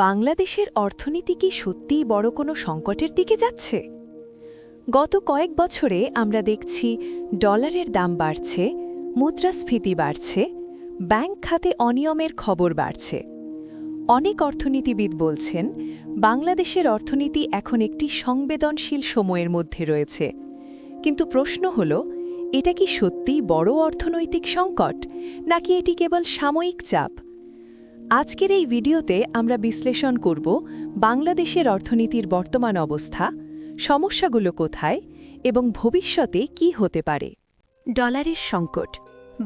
বাংলাদেশের অর্থনীতি কি সত্যিই বড় কোনো সংকটের দিকে যাচ্ছে? গত কয়েক বছরে আমরা দেখছি ডলারের দাম বাড়ছে, মুদ্রাস্ফীতি বাড়ছে, ব্যাংক খাতে অনিয়মের খবর বাড়ছে। অনেক অর্থনীতিবিদ বলছেন বাংলাদেশের অর্থনীতি এখন একটি সংবেদনশীল সময়ের মধ্যে রয়েছে। কিন্তু প্রশ্ন হল, এটা কি সত্যিই বড় অর্থনৈতিক সংকট, নাকি এটি কেবল সাময়িক চাপ? আজকের এই ভিডিওতে আমরা বিশ্লেষণ করব বাংলাদেশের অর্থনীতির বর্তমান অবস্থা, সমস্যাগুলো কোথায় এবং ভবিষ্যতে কি হতে পারে। ডলারের সংকট।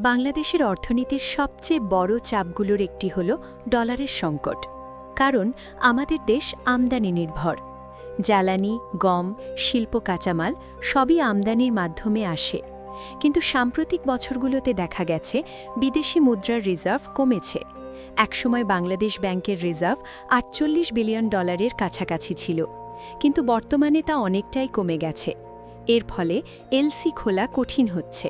বাংলাদেশের অর্থনীতির সবচেয়ে বড় চাপগুলোর একটি হল ডলারের সংকট। কারণ আমাদের দেশ আমদানি নির্ভর। জ্বালানি, গম, শিল্প কাঁচামাল সবই আমদানির মাধ্যমে আসে। কিন্তু সাম্প্রতিক বছরগুলোতে দেখা গেছে বিদেশি মুদ্রার রিজার্ভ কমেছে। একসময় বাংলাদেশ ব্যাংকের রিজার্ভ ৪৮ বিলিয়ন ডলারের কাছাকাছি ছিল, কিন্তু বর্তমানে তা অনেকটাই কমে গেছে। এর ফলে এলসি খোলা কঠিন হচ্ছে।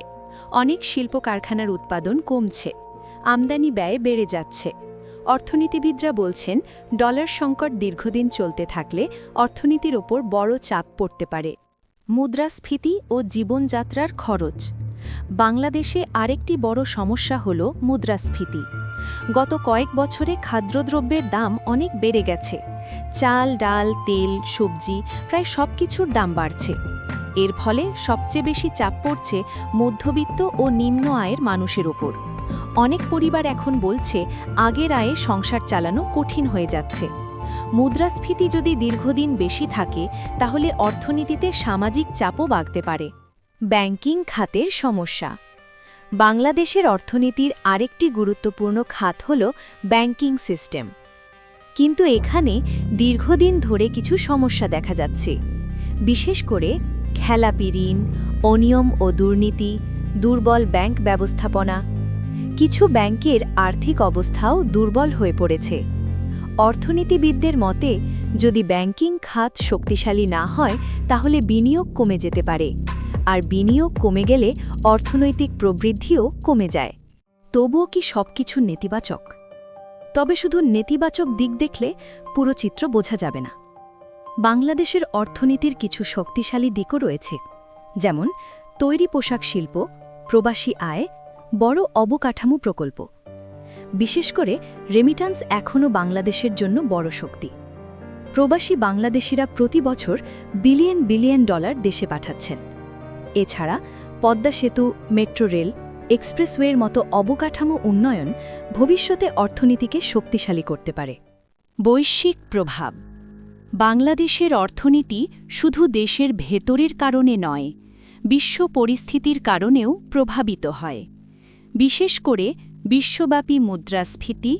অনেক শিল্প কারখানার উৎপাদন কমছে, আমদানি ব্যয় বেড়ে যাচ্ছে। অর্থনীতিবিদরা বলছেন ডলার সংকট দীর্ঘদিন চলতে থাকলে অর্থনীতির ওপর বড় চাপ পড়তে পারে। মুদ্রাস্ফীতি ও জীবনযাত্রার খরচ। বাংলাদেশে আরেকটি বড় সমস্যা হল মুদ্রাস্ফীতি। গত কয়েক বছরে খাদ্যদ্রব্যের দাম অনেক বেড়ে গেছে। চাল, ডাল, তেল, সবজি প্রায় সব কিছুর দাম বাড়ছে। এর ফলে সবচেয়ে বেশি চাপ পড়ছে মধ্যবিত্ত ও নিম্ন আয়ের মানুষের ওপর। অনেক পরিবার এখন বলছে আগের আয়ে সংসার চালানো কঠিন হয়ে যাচ্ছে। মুদ্রাস্ফীতি যদি দীর্ঘদিন বেশি থাকে তাহলে অর্থনীতিতে সামাজিক চাপও বাড়তে পারে। ব্যাংকিং খাতের সমস্যা। বাংলাদেশের অর্থনীতির আরেকটি গুরুত্বপূর্ণ খাত হল ব্যাংকিং সিস্টেম। কিন্তু এখানে দীর্ঘদিন ধরে কিছু সমস্যা দেখা যাচ্ছে। বিশেষ করে খেলাপি ঋণ, অনিয়ম ও দুর্নীতি, দুর্বল ব্যাংক ব্যবস্থাপনা। কিছু ব্যাংকের আর্থিক অবস্থাও দুর্বল হয়ে পড়েছে। অর্থনীতিবিদদের মতে যদি ব্যাংকিং খাত শক্তিশালী না হয় তাহলে বিনিয়োগ কমে যেতে পারে, আর বিনিয়োগ কমে গেলে অর্থনৈতিক প্রবৃদ্ধিও কমে যায়। তবুও কি সবকিছু নেতিবাচক? তবে শুধু নেতিবাচক দিক দেখলে পুরো চিত্র বোঝা যাবে না। বাংলাদেশের অর্থনীতির কিছু শক্তিশালী দিকও রয়েছে, যেমন তৈরি পোশাক শিল্প, প্রবাসী আয়, বড় অবকাঠামো প্রকল্প। বিশেষ করে রেমিটান্স এখনও বাংলাদেশের জন্য বড় শক্তি। প্রবাসী বাংলাদেশিরা প্রতি বছর বিলিয়ন বিলিয়ন ডলার দেশে পাঠাচ্ছেন। এছাড়া পদ্মা সেতু, মেট্রো রেল, এক্সপ্রেসওয়ের মতো অবকাঠামো উন্নয়ন ভবিষ্যতে অর্থনীতিকে শক্তিশালী করতে পারে। বৈশ্বিক প্রভাব। বাংলাদেশের অর্থনীতি শুধু দেশের ভেতরের কারণে নয়, বিশ্ব পরিস্থিতির কারণেও প্রভাবিত হয়। বিশেষ করে বিশ্বব্যাপী মুদ্রাস্ফীতি,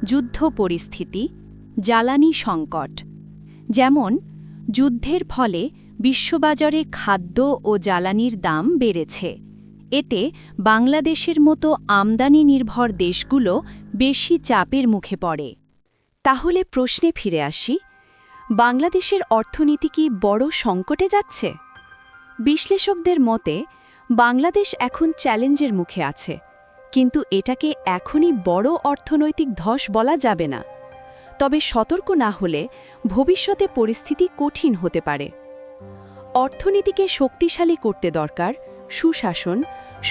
যুদ্ধ পরিস্থিতি, জ্বালানি সংকট। যেমন যুদ্ধের ফলে বিশ্ববাজারে খাদ্য ও জ্বালানির দাম বেড়েছে। এতে বাংলাদেশের মতো আমদানি নির্ভর দেশগুলো বেশি চাপের মুখে পড়ে। তাহলে প্রশ্নে ফিরে আসি, বাংলাদেশের অর্থনীতি কি বড় সংকটে যাচ্ছে? বিশ্লেষকদের মতে বাংলাদেশ এখন চ্যালেঞ্জের মুখে আছে, কিন্তু এটাকে এখনই বড় অর্থনৈতিক ধস বলা যাবে না। তবে সতর্ক না হলে ভবিষ্যতে পরিস্থিতি কঠিন হতে পারে। অর্থনীতিকে শক্তিশালী করতে দরকার সুশাসন,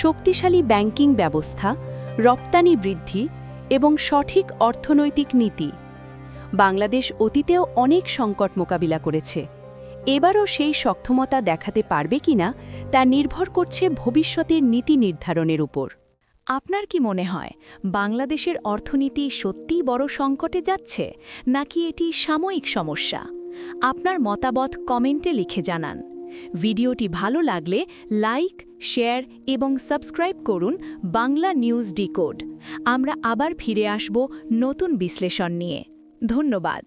শক্তিশালী ব্যাংকিং ব্যবস্থা, রপ্তানি বৃদ্ধি এবং সঠিক অর্থনৈতিক নীতি। বাংলাদেশ অতীতেও অনেক সংকট মোকাবিলা করেছে। এবারও সেই সক্ষমতা দেখাতে পারবে কিনা তা নির্ভর করছে ভবিষ্যতের নীতি নির্ধারণের উপর। আপনার কি মনে হয় বাংলাদেশের অর্থনীতি সত্যিই বড় সংকটে যাচ্ছে, নাকি এটি সাময়িক সমস্যা? আপনার মতামত কমেন্টে লিখে জানান। ভিডিওটি ভালো লাগলে লাইক, শেয়ার এবং সাবস্ক্রাইব করুন বাংলা নিউজ ডিকোড। আমরা আবার ফিরে আসব নতুন বিশ্লেষণ নিয়ে। ধন্যবাদ।